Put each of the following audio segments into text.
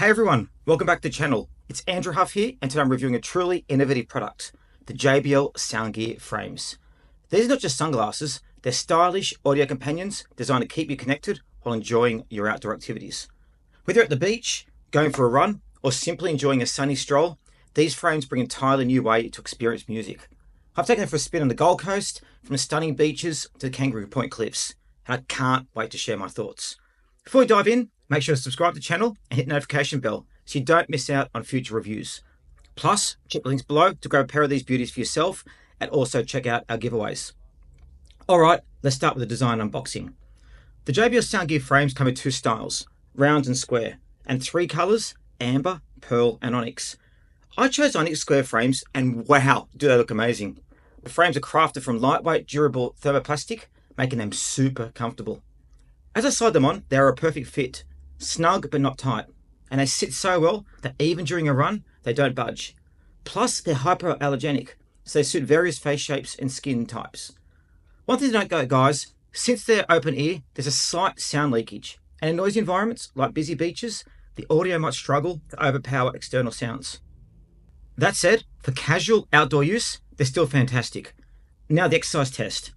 Hey everyone, welcome back to the channel. It's Andrew Hough here, and today I'm reviewing a truly innovative product, the JBL Soundgear Frames. These are not just sunglasses, they're stylish audio companions designed to keep you connected while enjoying your outdoor activities. Whether you're at the beach, going for a run, or simply enjoying a sunny stroll, these frames bring an entirely new way to experience music. I've taken them for a spin on the Gold Coast, from the stunning beaches to the Kangaroo Point Cliffs, and I can't wait to share my thoughts. Before we dive in, make sure to subscribe to the channel and hit the notification bell so you don't miss out on future reviews. Plus, check the links below to grab a pair of these beauties for yourself and also check out our giveaways. Alright, let's start with the design unboxing. The JBL Soundgear frames come in two styles, round and square, and three colours, amber, pearl and onyx. I chose onyx square frames and wow, do they look amazing. The frames are crafted from lightweight, durable thermoplastic, making them super comfortable. As I slide them on, they are a perfect fit, snug but not tight, and they sit so well that even during a run, they don't budge. Plus, they're hypoallergenic, so they suit various face shapes and skin types. One thing to note, guys, since they're open ear, there's a slight sound leakage, and in noisy environments like busy beaches, the audio might struggle to overpower external sounds. That said, for casual outdoor use, they're still fantastic. Now the exercise test.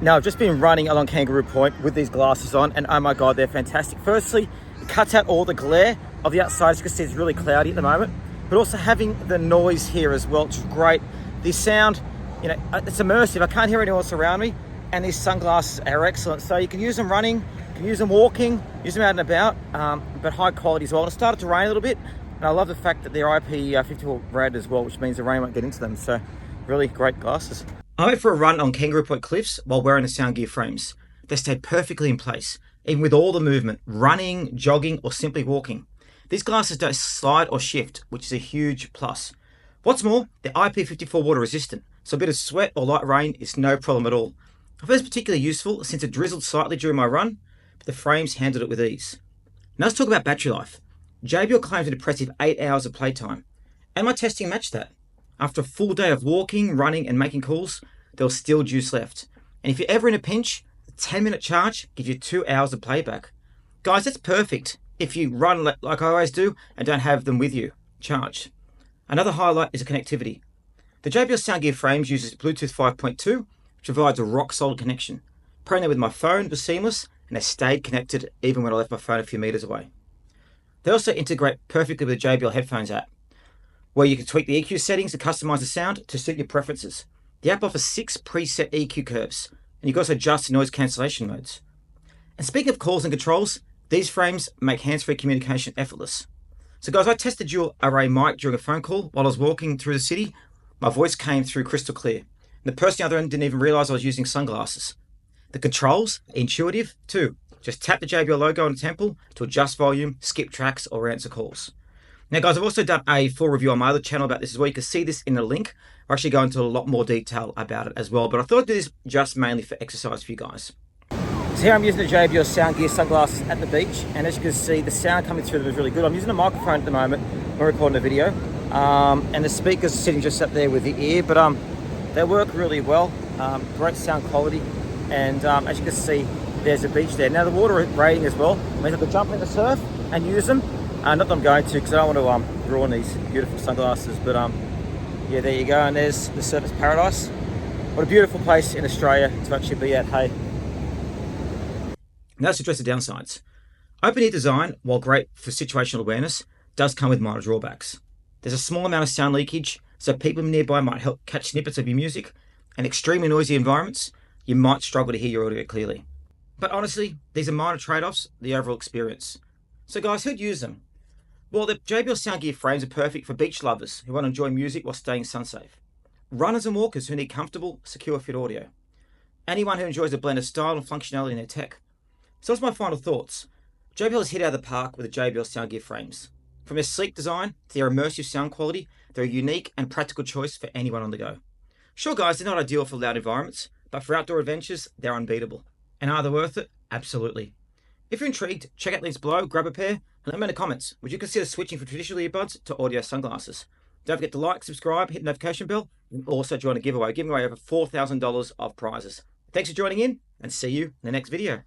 Now, I've just been running along Kangaroo Point with these glasses on, and oh my god, they're fantastic. Firstly, it cuts out all the glare of the outside. As you can see, it's really cloudy at the moment, but also having the noise here as well, which is great. The sound, it's immersive. I can't hear anyone else around me, and these sunglasses are excellent. So you can use them running, you can use them walking, use them out and about, but high quality as well. And it started to rain a little bit, and I love the fact that they're IP54 rated as well, which means the rain won't get into them. So really great glasses. I went for a run on Kangaroo Point Cliffs while wearing the Soundgear frames. They stayed perfectly in place, even with all the movement, running, jogging, or simply walking. These glasses don't slide or shift, which is a huge plus. What's more, they're IP54 water resistant, so a bit of sweat or light rain is no problem at all. I found this particularly useful since it drizzled slightly during my run, but the frames handled it with ease. Now let's talk about battery life. JBL claims an impressive 8 hours of playtime, and my testing matched that. After a full day of walking, running and making calls, there was still juice left. And if you're ever in a pinch, a 10-minute charge gives you 2 hours of playback. Guys, that's perfect if you run like I always do and don't have them with you, charged. Another highlight is the connectivity. The JBL Soundgear frames uses Bluetooth 5.2, which provides a rock-solid connection. Pairing them with my phone was seamless, and they stayed connected even when I left my phone a few meters away. They also integrate perfectly with the JBL Headphones app, where you can tweak the EQ settings to customize the sound to suit your preferences. The app offers 6 preset EQ curves, and you can also adjust the noise cancellation modes. And speaking of calls and controls, these frames make hands-free communication effortless. So guys, I tested dual array mic during a phone call while I was walking through the city. My voice came through crystal clear, and the person on the other end didn't even realize I was using sunglasses. The controls are intuitive too. Just tap the JBL logo on the temple to adjust volume, skip tracks, or answer calls. Now guys, I've also done a full review on my other channel about this as well. You can see this in the link. I'll actually go into a lot more detail about it as well, but I thought I'd do this just mainly for exercise for you guys. So here I'm using the JBL Soundgear sunglasses at the beach, and as you can see, the sound coming through them is really good. I'm using a microphone at the moment. I'm recording a video, and the speakers are sitting just up there with the ear, but they work really well. Great sound quality, and as you can see, there's a beach there. Now the water rating as well means I can jump in the surf and use them. Not that I'm going to, because I don't want to ruin these beautiful sunglasses, but yeah, there you go, and there's the surface paradise. What a beautiful place in Australia to actually be at, hey. Now let's address the downsides. Open ear design, while great for situational awareness, does come with minor drawbacks. There's a small amount of sound leakage, so people nearby might help catch snippets of your music, and extremely noisy environments, you might struggle to hear your audio clearly. But honestly, these are minor trade-offs, the overall experience. So guys, who'd use them? Well, the JBL Soundgear frames are perfect for beach lovers who want to enjoy music while staying sun-safe. Runners and walkers who need comfortable, secure fit audio. Anyone who enjoys a blend of style and functionality in their tech. So that's my final thoughts. JBL has hit out of the park with the JBL Soundgear frames. From their sleek design to their immersive sound quality, they're a unique and practical choice for anyone on the go. Sure guys, they're not ideal for loud environments, but for outdoor adventures, they're unbeatable. And are they worth it? Absolutely. If you're intrigued, check out links below, grab a pair, and let me know in the comments, would you consider switching from traditional earbuds to audio sunglasses? Don't forget to like, subscribe, hit the notification bell, and also join a giveaway, giving away over $4,000 of prizes. Thanks for joining in, and see you in the next video.